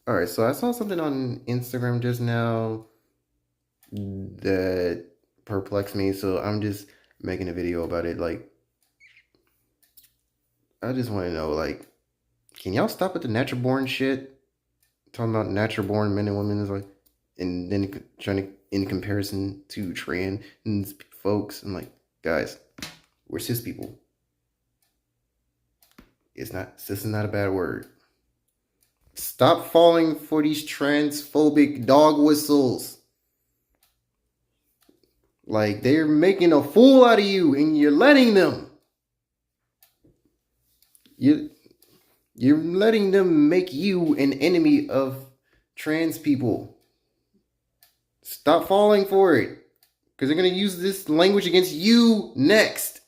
All right, so I saw something on Instagram just now that perplexed me, so I'm just making a video about it. Like, I just want to know, like, can y'all stop with the natural born shit? Talking about natural born men and women is like, and then trying to in comparison to trans folks. I'm like, guys, we're cis people. It's not cis is not a bad word. Stop falling for these transphobic dog whistles. Like, they're making a fool out of you and you're letting them. You you're letting them make you an enemy of trans people. Stop falling for it. Because they're going to use this language against you next.